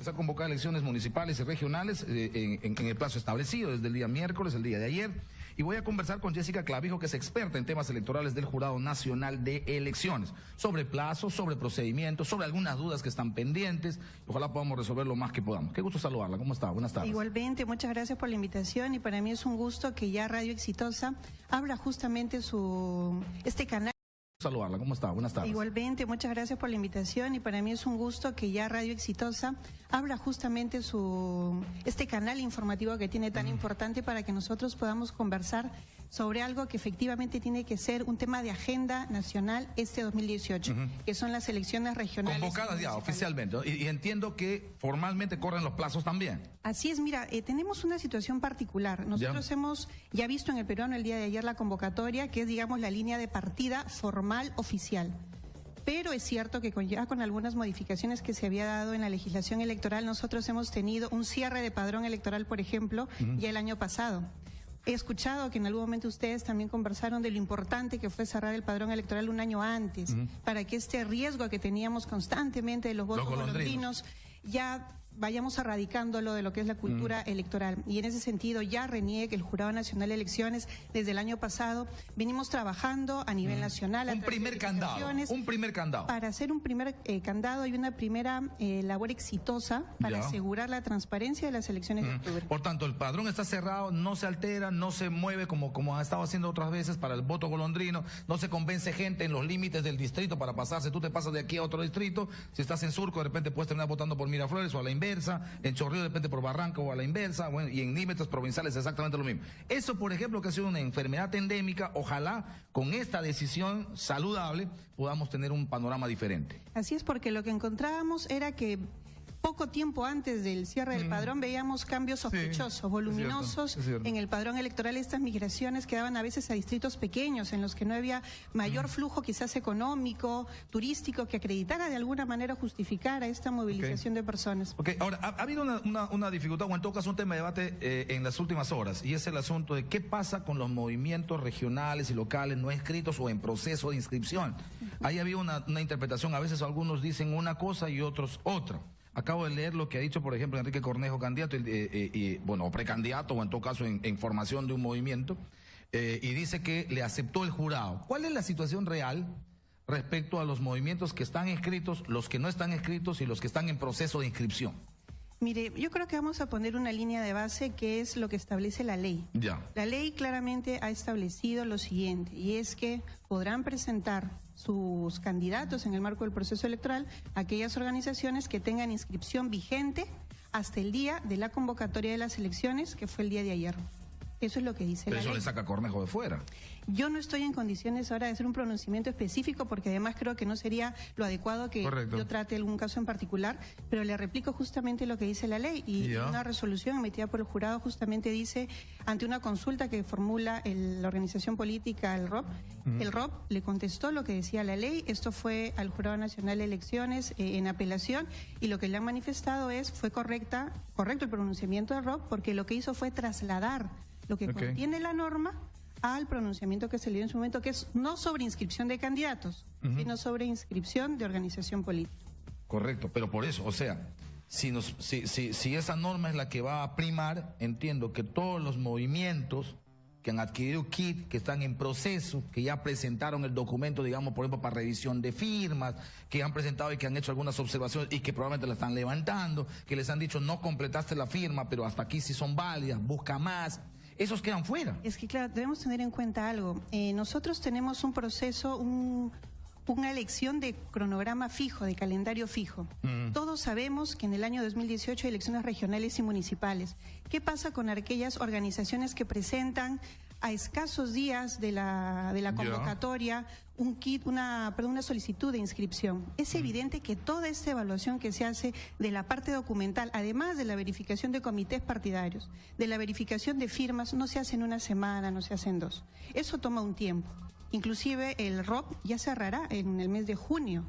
se han convocado elecciones municipales y regionales en el plazo establecido, desde el día miércoles, el día de ayer. Y voy a conversar con Jessica Clavijo, que es experta en temas electorales del Jurado Nacional de Elecciones, sobre plazos, sobre procedimientos, sobre algunas dudas que están pendientes. Ojalá podamos resolver lo más que podamos. Qué gusto saludarla. ¿Cómo está? Buenas tardes. Igualmente, muchas gracias por la invitación y para mí es un gusto que ya Radio Exitosa abra justamente este canal. Saludarla. ¿Cómo está? Buenas tardes. Igualmente, muchas gracias por la invitación y para mí es un gusto que ya Radio Exitosa abra justamente este canal informativo que tiene tan importante para que nosotros podamos conversar sobre algo que efectivamente tiene que ser un tema de agenda nacional este 2018, que son las elecciones regionales. Convocadas ya oficialmente, ¿no? Y entiendo que formalmente corren los plazos también. Así es, mira, tenemos una situación particular. Nosotros hemos ya visto en el peruano el día de ayer la convocatoria, que es, digamos, la línea de partida formal oficial. Pero es cierto que ya con algunas modificaciones que se había dado en la legislación electoral, nosotros hemos tenido un cierre de padrón electoral, por ejemplo, ya el año pasado. He escuchado que en algún momento ustedes también conversaron de lo importante que fue cerrar el padrón electoral un año antes, para que este riesgo que teníamos constantemente de los votos golondrinos ya vayamos erradicándolo de lo que es la cultura electoral. Y en ese sentido ya reniega el Jurado Nacional de Elecciones desde el año pasado. Venimos trabajando a nivel nacional. Un primer candado. Para hacer un primer candado y una primera labor exitosa para asegurar la transparencia de las elecciones de octubre. Por tanto, el padrón está cerrado, no se altera, no se mueve como ha estado haciendo otras veces para el voto golondrino, no se convence gente en los límites del distrito para pasarse. Tú te pasas de aquí a otro distrito, si estás en Surco de repente puedes terminar votando por Miraflores o a la inversa, en Chorrillos de repente por Barranca o a la inversa, bueno, y en límites provinciales exactamente lo mismo. Eso, por ejemplo, que ha sido una enfermedad endémica, ojalá con esta decisión saludable podamos tener un panorama diferente. Así es, porque lo que encontrábamos era que poco tiempo antes del cierre del padrón veíamos cambios sospechosos, voluminosos en el padrón electoral. Estas migraciones quedaban a veces a distritos pequeños en los que no había mayor flujo quizás económico, turístico, que acreditara de alguna manera justificara esta movilización de personas. Ahora, ha habido una dificultad, o en todo caso un tema de debate en las últimas horas, y es el asunto de qué pasa con los movimientos regionales y locales no inscritos o en proceso de inscripción. Ahí había una interpretación, a veces algunos dicen una cosa y otros otra. Acabo de leer lo que ha dicho, por ejemplo, Enrique Cornejo, candidato, o precandidato, o en todo caso en formación de un movimiento, y dice que le aceptó el jurado. ¿Cuál es la situación real respecto a los movimientos que están inscritos, los que no están inscritos y los que están en proceso de inscripción? Mire, yo creo que vamos a poner una línea de base que es lo que establece la ley. La ley claramente ha establecido lo siguiente, y es que podrán presentar sus candidatos en el marco del proceso electoral aquellas organizaciones que tengan inscripción vigente hasta el día de la convocatoria de las elecciones, que fue el día de ayer. Eso es lo que dice la ley. Pero eso le saca Cornejo de fuera. Yo no estoy en condiciones ahora de hacer un pronunciamiento específico porque además creo que no sería lo adecuado que yo trate algún caso en particular, pero le replico justamente lo que dice la ley y una resolución emitida por el jurado justamente dice, ante una consulta que formula la organización política, el ROP, el ROP le contestó lo que decía la ley. Esto fue al Jurado Nacional de Elecciones en apelación y lo que le han manifestado fue correcto el pronunciamiento del ROP porque lo que hizo fue trasladar lo que contiene la norma al pronunciamiento que se le dio en su momento, que es no sobre inscripción de candidatos, sino sobre inscripción de organización política. Correcto, pero por eso, o sea, si esa norma es la que va a primar, entiendo que todos los movimientos que han adquirido kit, que están en proceso, que ya presentaron el documento, digamos, por ejemplo, para revisión de firmas, que han presentado y que han hecho algunas observaciones y que probablemente la están levantando, que les han dicho no completaste la firma, pero hasta aquí sí son válidas, busca más. Esos quedan fuera. Es que, claro, debemos tener en cuenta algo. Nosotros tenemos un proceso, una elección de cronograma fijo, de calendario fijo. Todos sabemos que en el año 2018 hay elecciones regionales y municipales. ¿Qué pasa con aquellas organizaciones que presentan a escasos días de la convocatoria un kit, una solicitud de inscripción? Es evidente que toda esta evaluación que se hace de la parte documental, además de la verificación de comités partidarios, de la verificación de firmas, no se hace en una semana, no se hace en 2. Eso toma un tiempo. Inclusive el ROP ya cerrará en el mes de junio.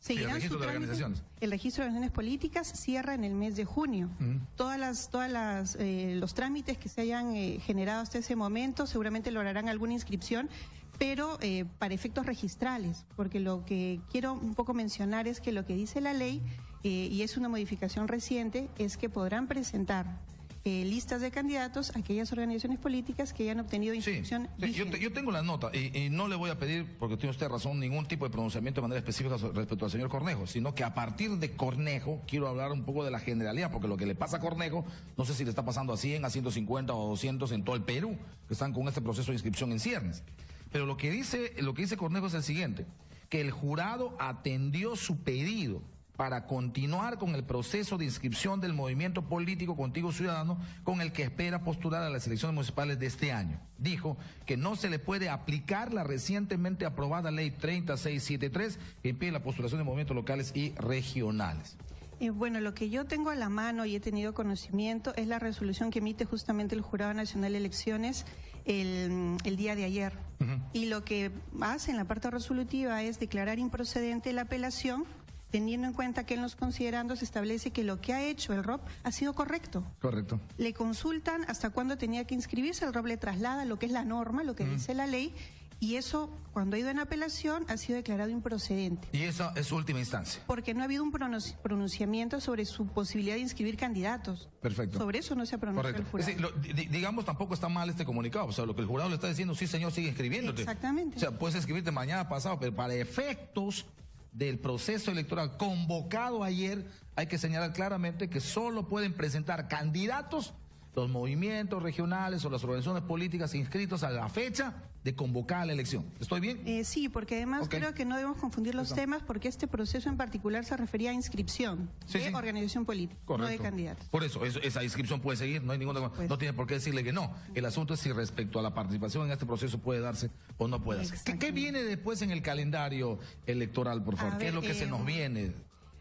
El registro de organizaciones. El registro de organizaciones políticas cierra en el mes de junio. Los trámites que se hayan generado hasta ese momento seguramente lograrán alguna inscripción, pero para efectos registrales, porque lo que quiero un poco mencionar es que lo que dice la ley y es una modificación reciente, es que podrán presentar listas de candidatos a aquellas organizaciones políticas que hayan obtenido inscripción. Sí, yo tengo la nota y no le voy a pedir, porque tiene usted razón, ningún tipo de pronunciamiento de manera específica respecto al señor Cornejo, sino que a partir de Cornejo quiero hablar un poco de la generalidad, porque lo que le pasa a Cornejo, no sé si le está pasando a 100, a 150 o 200 en todo el Perú, que están con este proceso de inscripción en ciernes. Pero lo que dice Cornejo es el siguiente, que el jurado atendió su pedido para continuar con el proceso de inscripción del movimiento político Contigo Ciudadano, con el que espera postular a las elecciones municipales de este año. Dijo que no se le puede aplicar la recientemente aprobada Ley 30673, que impide la postulación de movimientos locales y regionales. Bueno, lo que yo tengo a la mano y he tenido conocimiento es la resolución que emite justamente el Jurado Nacional de Elecciones el día de ayer. Y lo que hace en la parte resolutiva es declarar improcedente la apelación, teniendo en cuenta que en los considerandos se establece que lo que ha hecho el ROP ha sido correcto. Correcto. Le consultan hasta cuándo tenía que inscribirse, el ROP le traslada lo que es la norma, lo que dice la ley, y eso, cuando ha ido en apelación, ha sido declarado improcedente. ¿Y esa es su última instancia? Porque no ha habido un pronunciamiento sobre su posibilidad de inscribir candidatos. Perfecto. Sobre eso no se ha pronunciado el jurado. Es decir, digamos, tampoco está mal este comunicado. O sea, lo que el jurado le está diciendo, sí, señor, sigue inscribiéndote. Exactamente. O sea, puedes inscribirte mañana, pasado, pero para efectos del proceso electoral convocado ayer, hay que señalar claramente que solo pueden presentar candidatos los movimientos regionales o las organizaciones políticas inscritos a la fecha de convocar la elección. ¿Estoy bien? Sí, porque además creo que no debemos confundir los temas, porque este proceso en particular se refería a inscripción de organización política, no de candidatos. Por eso, esa inscripción puede seguir, no hay ninguna, no tiene por qué decirle que no. El asunto es si respecto a la participación en este proceso puede darse o no puede darse. ¿Qué viene después en el calendario electoral, por favor? ¿Qué es lo que se nos viene?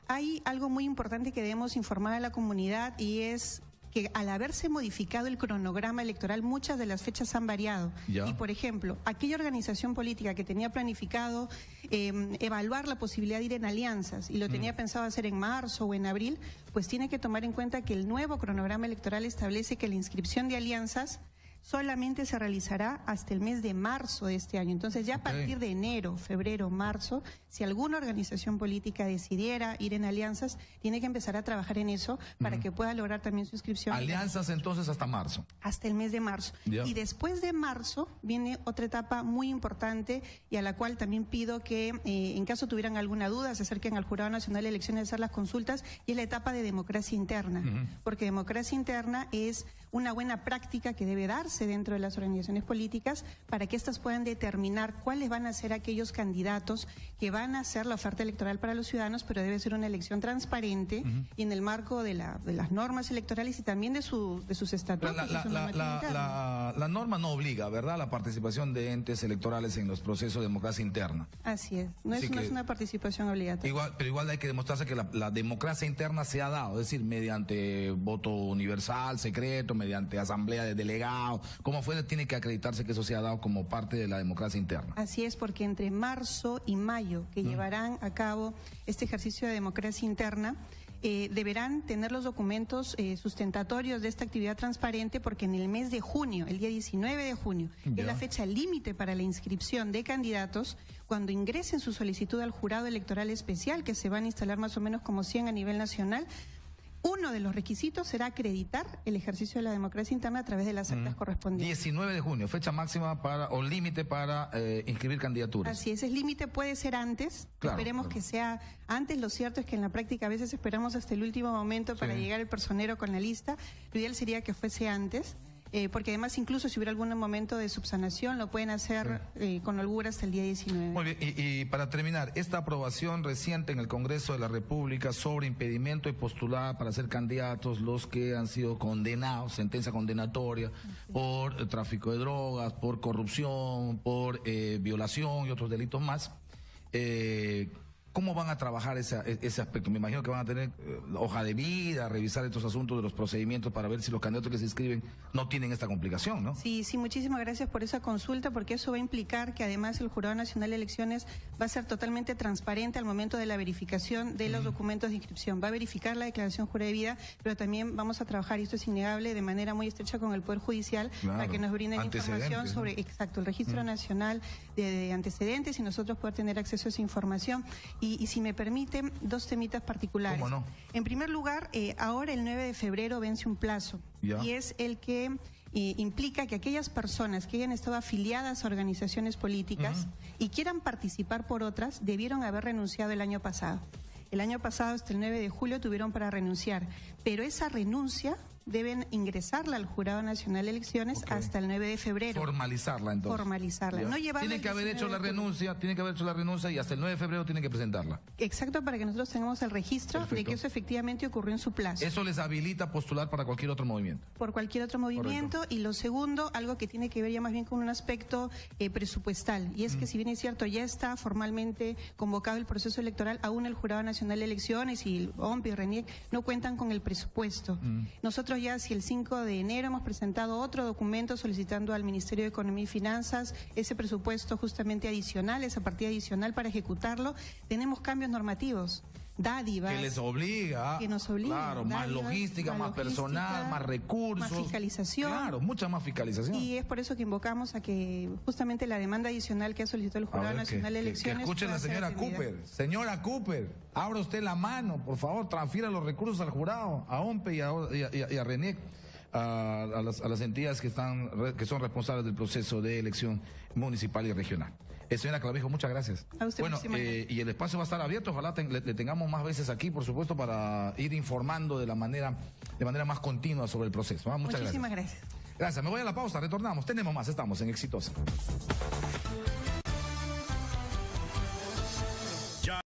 Hay algo muy importante que debemos informar a la comunidad, y es que al haberse modificado el cronograma electoral, muchas de las fechas han variado. Y, por ejemplo, aquella organización política que tenía planificado evaluar la posibilidad de ir en alianzas y lo tenía pensado hacer en marzo o en abril, pues tiene que tomar en cuenta que el nuevo cronograma electoral establece que la inscripción de alianzas solamente se realizará hasta el mes de marzo de este año. Entonces, ya a partir de enero, febrero, marzo, si alguna organización política decidiera ir en alianzas, tiene que empezar a trabajar en eso para que pueda lograr también su inscripción. Alianzas entonces hasta marzo. Hasta el mes de marzo. Y después de marzo viene otra etapa muy importante, y a la cual también pido que en caso tuvieran alguna duda se acerquen al Jurado Nacional de Elecciones a hacer las consultas, y es la etapa de democracia interna. Porque democracia interna es una buena práctica que debe darse dentro de las organizaciones políticas para que éstas puedan determinar cuáles van a ser aquellos candidatos que van a hacer la oferta electoral para los ciudadanos, pero debe ser una elección transparente y en el marco de las normas electorales y también de sus estatutos. La norma no obliga, ¿verdad?, la participación de entes electorales en los procesos de democracia interna. Así es, no es una participación obligatoria. Pero igual hay que demostrarse que la democracia interna se ha dado, es decir, mediante voto universal, secreto, mediante asamblea de delegados, ¿cómo fue? Tiene que acreditarse que eso se ha dado como parte de la democracia interna. Así es, porque entre marzo y mayo, que llevarán a cabo este ejercicio de democracia interna, deberán tener los documentos sustentatorios de esta actividad transparente, porque en el mes de junio, el día 19 de junio, es la fecha límite para la inscripción de candidatos. Cuando ingresen su solicitud al jurado electoral especial, que se van a instalar más o menos como 100 a nivel nacional, uno de los requisitos será acreditar el ejercicio de la democracia interna a través de las actas correspondientes. 19 de junio, fecha máxima o límite para inscribir candidaturas. Así es, el límite puede ser antes, esperemos que sea antes. Lo cierto es que en la práctica a veces esperamos hasta el último momento para llegar el personero con la lista. Lo ideal sería que fuese antes. Porque además incluso si hubiera algún momento de subsanación lo pueden hacer con holgura hasta el día 19. Muy bien, y para terminar, esta aprobación reciente en el Congreso de la República sobre impedimento de postular para ser candidatos los que han sido condenados, sentencia condenatoria por tráfico de drogas, por corrupción, por violación y otros delitos más, ¿cómo van a trabajar ese aspecto? Me imagino que van a tener hoja de vida, revisar estos asuntos de los procedimientos para ver si los candidatos que se inscriben no tienen esta complicación, ¿no? Sí, muchísimas gracias por esa consulta, porque eso va a implicar que además el Jurado Nacional de Elecciones va a ser totalmente transparente al momento de la verificación de los documentos de inscripción. Va a verificar la declaración jurada de vida, pero también vamos a trabajar, y esto es innegable, de manera muy estrecha con el Poder Judicial para que nos brinden información sobre, el Registro Nacional de Antecedentes, y nosotros poder tener acceso a esa información. Y si me permiten, dos temitas particulares. ¿Cómo no? En primer lugar, ahora el 9 de febrero vence un plazo, Ya. y es el que implica que aquellas personas que hayan estado afiliadas a organizaciones políticas y quieran participar por otras, debieron haber renunciado el año pasado. El año pasado, hasta el 9 de julio, tuvieron para renunciar, pero esa renuncia deben ingresarla al Jurado Nacional de Elecciones hasta el 9 de febrero. Formalizarla, entonces. Formalizarla. Ya. No llevarla Tiene el que haber 19 hecho la de octubre. renuncia, tiene que haber hecho la renuncia y hasta el 9 de febrero tiene que presentarla. Exacto, para que nosotros tengamos el registro de Perfecto. que eso efectivamente ocurrió en su plazo. Eso les habilita a postular para cualquier otro movimiento. Por cualquier otro movimiento. Correcto. Y lo segundo, algo que tiene que ver ya más bien con un aspecto presupuestal, y es que si bien es cierto, ya está formalmente convocado el proceso electoral, aún el Jurado Nacional de Elecciones y el OMP y RENIEC no cuentan con el presupuesto. Nosotros ya, si el 5 de enero hemos presentado otro documento solicitando al Ministerio de Economía y Finanzas ese presupuesto justamente adicional, esa partida adicional para ejecutarlo, tenemos cambios normativos. Dádivas. Que les obliga. Que nos obliga. Claro, más Dádivas, logística, más personal, más recursos. Más fiscalización. Claro, mucha más fiscalización. Y es por eso que invocamos a que justamente la demanda adicional que ha solicitado el Jurado Nacional de Elecciones. Que escuchen pueda la ser señora atendida. Cooper. Señora Cooper, abra usted la mano, por favor, transfiera los recursos al jurado, a OMPE y a RENIEC. A las entidades que son responsables del proceso de elección municipal y regional. Señora Clavijo, muchas gracias. A usted, bueno, muchísimas gracias. y el espacio va a estar abierto, ojalá le tengamos más veces aquí, por supuesto, para ir informando de manera más continua sobre el proceso. Muchas Muchísimas gracias. gracias. Gracias, me voy a la pausa, retornamos, tenemos más, estamos en Exitosa.